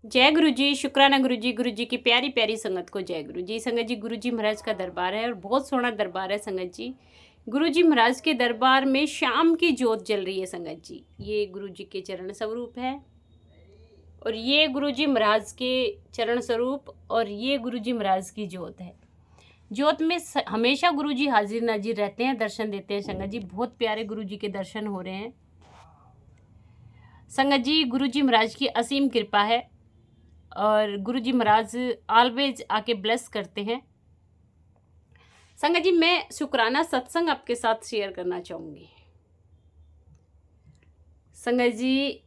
जय गुरु जी, शुक्राना गुरु जी की प्यारी प्यारी संगत को जय गुरु जी। संगत जी, गुरु जी महाराज का दरबार है और बहुत सोहना दरबार है संगत जी। गुरु जी महाराज के दरबार में शाम की जोत जल रही है संगत जी। ये गुरु जी के चरण स्वरूप है और ये गुरु जी महाराज के चरण स्वरूप और ये गुरु जी महाराज की जोत है। जोत में हमेशा गुरु जी हाजिर नाजिर रहते हैं, दर्शन देते हैं संगत जी। बहुत प्यारे गुरु जी के दर्शन हो रहे हैं संगत जी। गुरु जी महाराज की असीम कृपा है और गुरु जी महाराज ऑलवेज आके ब्लेस करते हैं संगत जी। मैं शुक्राना सत्संग आपके साथ शेयर करना चाहूँगी संगत जी।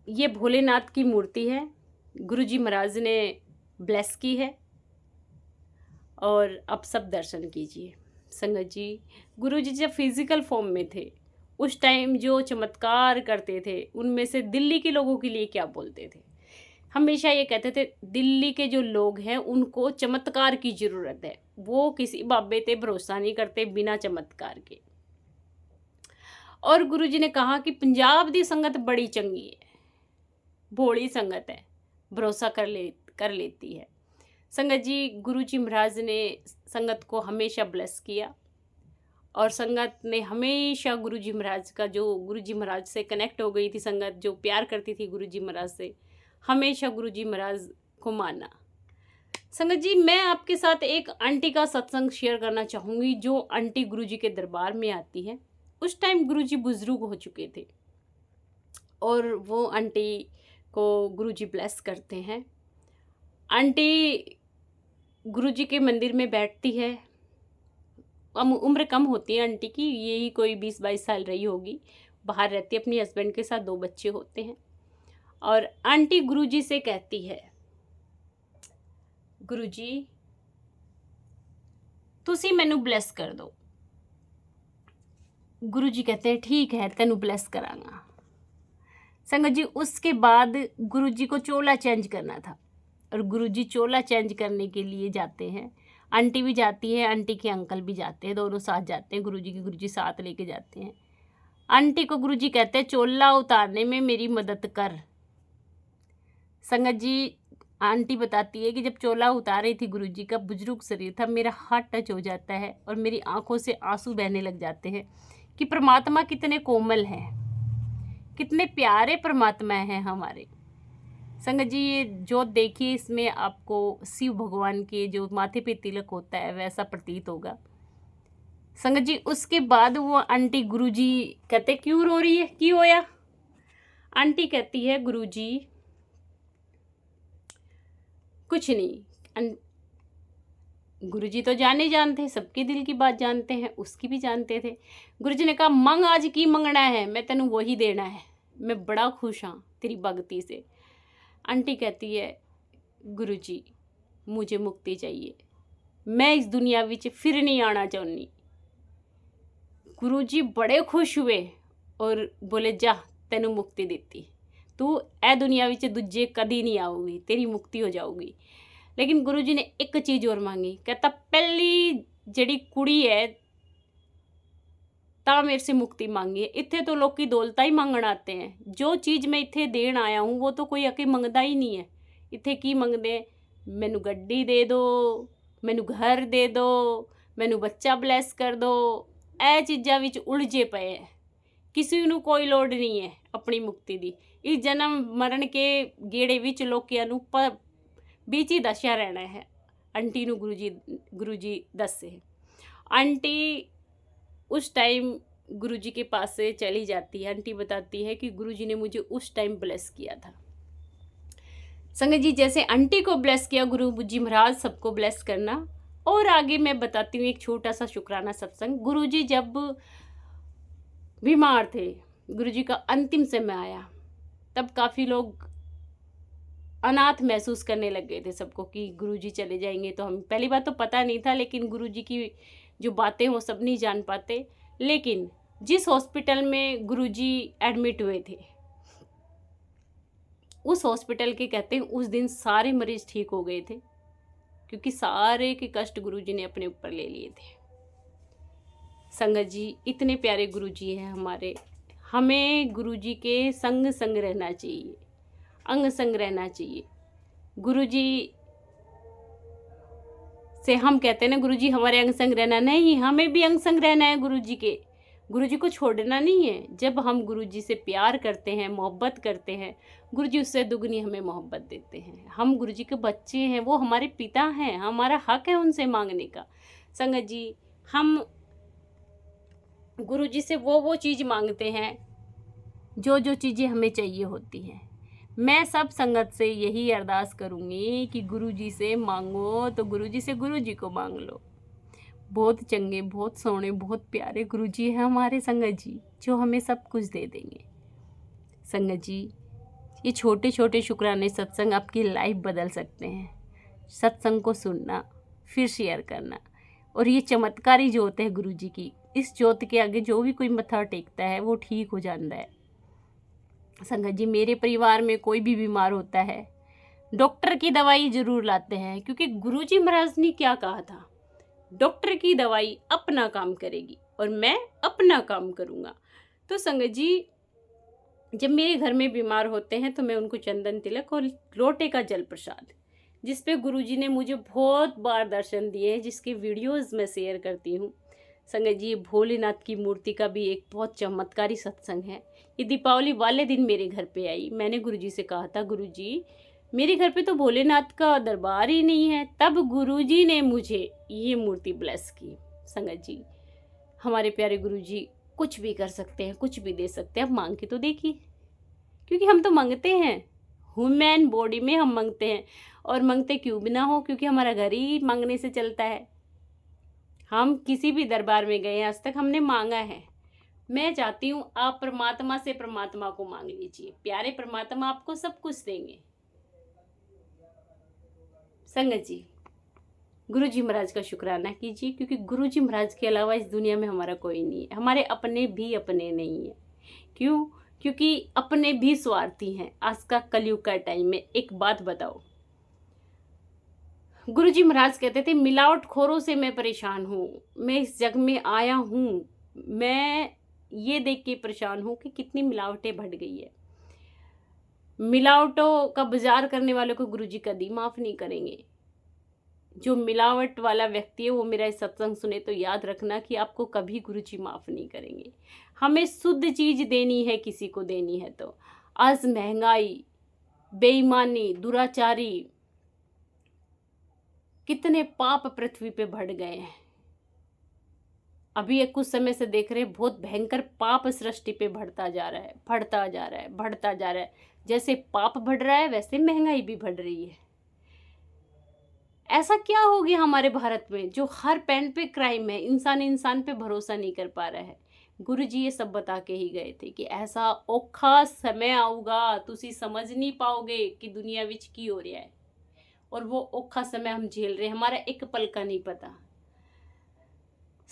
ये भोलेनाथ की मूर्ति है, गुरु जी महाराज ने ब्लेस की है और अब सब दर्शन कीजिए संगत जी। गुरु जी जब फिजिकल फॉर्म में थे उस टाइम जो चमत्कार करते थे उनमें से दिल्ली के लोगों के लिए क्या बोलते थे, हमेशा ये कहते थे दिल्ली के जो लोग हैं उनको चमत्कार की ज़रूरत है, वो किसी बाबे पे भरोसा नहीं करते बिना चमत्कार के। और गुरुजी ने कहा कि पंजाब दी संगत बड़ी चंगी है, भोली संगत है, भरोसा कर लेती है संगत जी। गुरुजी महाराज ने संगत को हमेशा ब्लेस किया और संगत ने हमेशा गुरुजी महाराज का, जो गुरुजी महाराज से कनेक्ट हो गई थी संगत, जो प्यार करती थी गुरुजी महाराज से, हमेशा गुरुजी महाराज को माना संगत जी। मैं आपके साथ एक आंटी का सत्संग शेयर करना चाहूँगी जो आंटी गुरुजी के दरबार में आती है। उस टाइम गुरुजी बुजुर्ग हो चुके थे और वो आंटी को गुरुजी ब्लेस करते हैं। आंटी गुरुजी के मंदिर में बैठती है, उम्र कम होती है आंटी की, यही कोई 20-22 साल रही होगी। बाहर रहती है अपने हस्बैंड के साथ, 2 बच्चे होते हैं। और आंटी गुरुजी से कहती है, गुरुजी तुसी मैनू ब्लेस कर दो। गुरुजी कहते हैं ठीक है तेनू ब्लेस करांगा संगत जी। उसके बाद गुरुजी को चोला चेंज करना था और गुरुजी चोला चेंज करने के लिए जाते हैं। आंटी भी जाती है, आंटी के अंकल भी जाते हैं, दोनों साथ जाते हैं गुरुजी के। गुरुजी साथ लेके जाते हैं। आंटी को गुरुजी कहते हैं चोला उतारने में मेरी मदद कर संगत जी। आंटी बताती है कि जब चोला उतार रही थी गुरुजी का, बुजुर्ग शरीर था, मेरा हाथ टच हो जाता है और मेरी आंखों से आंसू बहने लग जाते हैं कि परमात्मा कितने कोमल हैं, कितने प्यारे परमात्मा हैं हमारे संगत जी। ये जोत देखिए, इसमें आपको शिव भगवान के जो माथे पे तिलक होता है वैसा प्रतीत होगा संगत जी। उसके बाद वो आंटी गुरुजी कहते क्यों रो रही है, क्यों होया? आंटी कहती है गुरुजी कुछ नहीं। गुरुजी तो जानते हैं, सबके दिल की बात जानते हैं, उसकी भी जानते थे। गुरुजी ने कहा मंग आज की मंगना है, मैं तेनू वही देना है, मैं बड़ा खुश हाँ तेरी भगती से। आंटी कहती है गुरुजी मुझे मुक्ति चाहिए, मैं इस दुनिया विच फिर नहीं आना चाहनी। गुरुजी बड़े खुश हुए और बोले जा तेनू मुक्ति देती, तू ए दुनिया विच दूजे कदी नहीं आऊगी, तेरी मुक्ति हो जाऊगी। लेकिन गुरुजी ने एक चीज़ और मांगी, कहता पहली जड़ी कुड़ी है ता मेरे से मुक्ति मांगी है। इत्थे तो लोग की दौलता ही मंगण आते हैं, जो चीज़ मैं इत्थे देन आया हूँ वो तो कोई आके मंगदा ही नहीं है। इत्थे की मंगदे, मैनू गड्डी दे दो, मैनू घर दे दो, मैनू बच्चा ब्लैस कर दो, ए चीज़ां विच उलझे पे है। किसी नू कोई लोड़ नहीं है अपनी मुक्ति दी। इस जन्म मरण के गेड़े विच लोकियां नू बीच ही दशा रहना है। आंटी नू गुरुजी दसे। आंटी उस टाइम गुरुजी के पास से चली जाती है। आंटी बताती है कि गुरुजी ने मुझे उस टाइम ब्लेस किया था संगत जी। जैसे आंटी को ब्लेस किया गुरुजी महाराज, सबको ब्लेस करना। और आगे मैं बताती हूँ एक छोटा सा शुक्राना सत्संग। गुरुजी जब बीमार थे, गुरुजी का अंतिम समय आया, तब काफ़ी लोग अनाथ महसूस करने लग गए थे सबको कि गुरुजी चले जाएंगे। तो हम पहली बात तो पता नहीं था, लेकिन गुरुजी की जो बातें वो सब नहीं जान पाते। लेकिन जिस हॉस्पिटल में गुरुजी एडमिट हुए थे उस हॉस्पिटल के कहते हैं उस दिन सारे मरीज ठीक हो गए थे, क्योंकि सारे के कष्ट गुरुजी ने अपने ऊपर ले लिए थे संगत जी। इतने प्यारे गुरुजी हैं हमारे, हमें गुरुजी के संग संग रहना चाहिए। अंग संग रहना चाहिए। गुरुजी से हम कहते हैं ना गुरुजी हमारे अंग संग रहना, नहीं, हमें भी अंग संग रहना है गुरुजी के। गुरुजी को छोड़ना नहीं है। जब हम गुरुजी से प्यार करते हैं, मोहब्बत करते हैं, गुरुजी उससे दुगनी हमें मोहब्बत देते हैं। हम गुरुजी के बच्चे हैं, वो हमारे पिता हैं, हमारा हक है उनसे मांगने का। संगत जी, हम गुरुजी से वो चीज़ मांगते हैं जो चीज़ें हमें चाहिए होती हैं। मैं सब संगत से यही अरदास करूँगी कि गुरुजी से मांगो तो गुरुजी से गुरुजी को मांग लो। बहुत चंगे, बहुत सोहने, बहुत प्यारे गुरुजी हैं हमारे संगत जी, जो हमें सब कुछ दे देंगे। संगत जी, ये छोटे छोटे शुक्राने सत्संग आपकी लाइफ बदल सकते हैं। सत्संग को सुनना, फिर शेयर करना, और ये चमत्कारी ज्योत है गुरुजी की। इस ज्योत के आगे जो भी कोई मत्था टेकता है वो ठीक हो जाता है। संगत जी, मेरे परिवार में कोई भी बीमार होता है, डॉक्टर की दवाई जरूर लाते हैं, क्योंकि गुरुजी महाराज ने क्या कहा था, डॉक्टर की दवाई अपना काम करेगी और मैं अपना काम करूँगा। तो संगत जी, जब मेरे घर में बीमार होते हैं तो मैं उनको चंदन तिलक और लोटे का जल प्रसाद, जिस पे गुरुजी ने मुझे बहुत बार दर्शन दिए हैं, जिसके वीडियोस मैं शेयर करती हूँ। संगत जी, भोलेनाथ की मूर्ति का भी एक बहुत चमत्कारी सत्संग है। ये दीपावली वाले दिन मेरे घर पे आई। मैंने गुरुजी से कहा था, गुरुजी मेरे घर पे तो भोलेनाथ का दरबार ही नहीं है। तब गुरुजी ने मुझे ये मूर्ति ब्लेस की। संगत जी, हमारे प्यारे गुरुजी कुछ भी कर सकते हैं, कुछ भी दे सकते हैं। अब मांग के तो देखिए, क्योंकि हम तो मांगते हैं, ह्यूमन बॉडी में हम मांगते हैं। और मांगते क्यों भी ना हो, क्योंकि हमारा घर ही मांगने से चलता है। हम किसी भी दरबार में गए आज तक हमने मांगा है। मैं चाहती हूँ आप परमात्मा से परमात्मा को मांग लीजिए। प्यारे परमात्मा आपको सब कुछ देंगे। संगत जी, गुरुजी महाराज का शुक्राना कीजिए, क्योंकि गुरुजी महाराज के अलावा इस दुनिया में हमारा कोई नहीं है। हमारे अपने भी अपने नहीं है। क्यों? क्योंकि अपने भी स्वार्थी हैं। आज का कलयुग का टाइम में एक बात बताओ, गुरुजी महाराज कहते थे, मिलावट खोरों से मैं परेशान हूँ। मैं इस जग में आया हूँ, मैं ये देख के परेशान हूँ कि कितनी मिलावटें बढ़ गई है। मिलावटों का बाजार करने वालों को गुरुजी कभी माफ़ नहीं करेंगे। जो मिलावट वाला व्यक्ति है वो मेरा इस सत्संग सुने तो याद रखना कि आपको कभी गुरुजी माफ़ नहीं करेंगे। हमें शुद्ध चीज़ देनी है, किसी को देनी है तो। आज महंगाई, बेईमानी, दुराचारी, कितने पाप पृथ्वी पे बढ़ गए हैं। अभी एक कुछ समय से देख रहे हैं, बहुत भयंकर पाप सृष्टि पे बढ़ता जा रहा है, बढ़ता जा रहा है, बढ़ता जा रहा है। जैसे पाप बढ़ रहा है वैसे महंगाई भी बढ़ रही है। ऐसा क्या हो गया हमारे भारत में जो हर पैंट पे क्राइम है, इंसान इंसान पे भरोसा नहीं कर पा रहा है। गुरुजी ये सब बता के ही गए थे कि ऐसा औखा समय आऊगा, तुसी समझ नहीं पाओगे कि दुनिया विच की हो रहा है। और वो औखा समय हम झेल रहे हैं, हमारा एक पल का नहीं पता।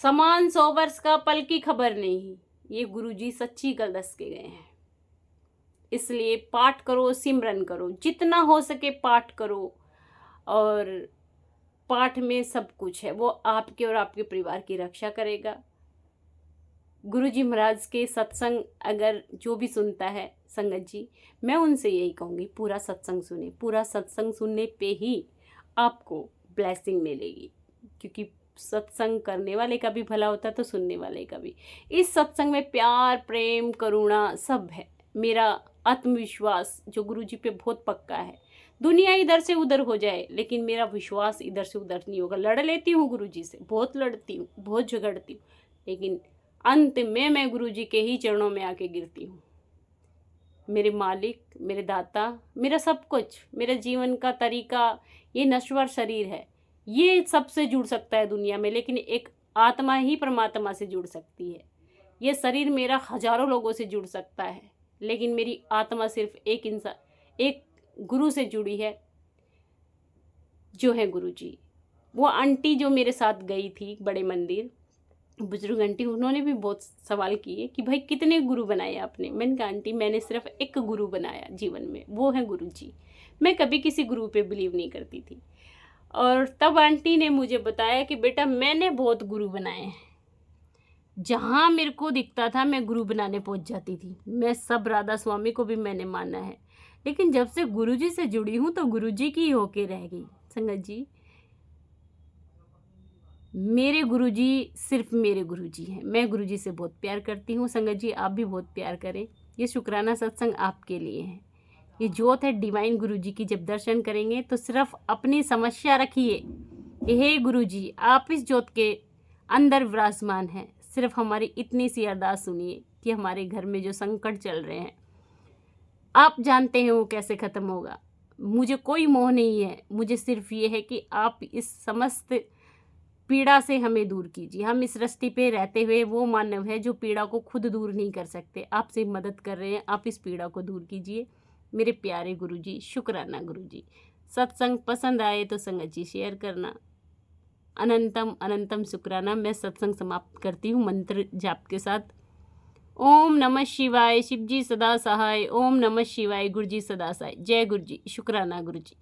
समान 100 वर्ष का, पल की खबर नहीं। ये गुरुजी सच्ची गल दस के गए हैं। इसलिए पाठ करो, सिमरन करो, जितना हो सके पाठ करो। और पाठ में सब कुछ है, वो आपके और आपके परिवार की रक्षा करेगा। गुरुजी महाराज के सत्संग अगर जो भी सुनता है संगत जी, मैं उनसे यही कहूँगी, पूरा सत्संग सुने। पूरा सत्संग सुनने पे ही आपको ब्लेसिंग मिलेगी, क्योंकि सत्संग करने वाले का भी भला होता है तो सुनने वाले का भी। इस सत्संग में प्यार, प्रेम, करुणा सब है। मेरा आत्मविश्वास जो गुरुजी पे बहुत पक्का है। दुनिया इधर से उधर हो जाए, लेकिन मेरा विश्वास इधर से उधर नहीं होगा। लड़ लेती हूँ गुरुजी से, बहुत लड़ती हूँ, बहुत झगड़ती हूँ, लेकिन अंत में मैं गुरुजी के ही चरणों में आके गिरती हूँ। मेरे मालिक, मेरे दाता, मेरा सब कुछ, मेरा जीवन का तरीका, ये नश्वर शरीर है, ये सबसे जुड़ सकता है दुनिया में, लेकिन एक आत्मा ही परमात्मा से जुड़ सकती है। ये शरीर मेरा हजारों लोगों से जुड़ सकता है, लेकिन मेरी आत्मा सिर्फ एक इंसान, एक गुरु से जुड़ी है, जो है गुरुजी। वो आंटी जो मेरे साथ गई थी बड़े मंदिर, बुजुर्ग आंटी, उन्होंने भी बहुत सवाल किए कि भाई कितने गुरु बनाए आपने। मैंने कहा आंटी, मैंने सिर्फ एक गुरु बनाया जीवन में, वो है गुरुजी। मैं कभी किसी गुरु पे बिलीव नहीं करती थी। और तब आंटी ने मुझे बताया कि बेटा मैंने बहुत गुरु बनाए हैं। जहाँ मेरे को दिखता था मैं गुरु बनाने पहुँच जाती थी। मैं सब राधा स्वामी को भी मैंने माना है, लेकिन जब से गुरुजी से जुड़ी हूँ तो गुरुजी की होके रह गई। संगत जी, मेरे गुरुजी सिर्फ मेरे गुरुजी हैं। मैं गुरुजी से बहुत प्यार करती हूँ। संगत जी, आप भी बहुत प्यार करें। ये शुक्राना सत्संग आपके लिए है। ये ज्योत है डिवाइन गुरुजी की। जब दर्शन करेंगे तो सिर्फ अपनी समस्या रखिए, हे गुरुजी आप इस ज्योत के अंदर विराजमान हैं। सिर्फ हमारी इतनी सी अरदास सुनिए कि हमारे घर में जो संकट चल रहे हैं, आप जानते हैं वो कैसे ख़त्म होगा। मुझे कोई मोह नहीं है, मुझे सिर्फ ये है कि आप इस समस्त पीड़ा से हमें दूर कीजिए। हम इस सृष्टि पे रहते हुए वो मानव है जो पीड़ा को खुद दूर नहीं कर सकते। आपसे मदद कर रहे हैं, आप इस पीड़ा को दूर कीजिए मेरे प्यारे गुरुजी। शुक्राना गुरुजी। सत्संग पसंद आए तो संगत जी शेयर करना। अनंतम अनंतम शुक्राना। मैं सत्संग समाप्त करती हूँ मंत्र जाप के साथ। ओम नमः शिवाय, शिवजी सदा सहाय। ओम नमः शिवाय, गुरुजी सदा सहाय। जय गुरुजी। शुक्राना गुरुजी।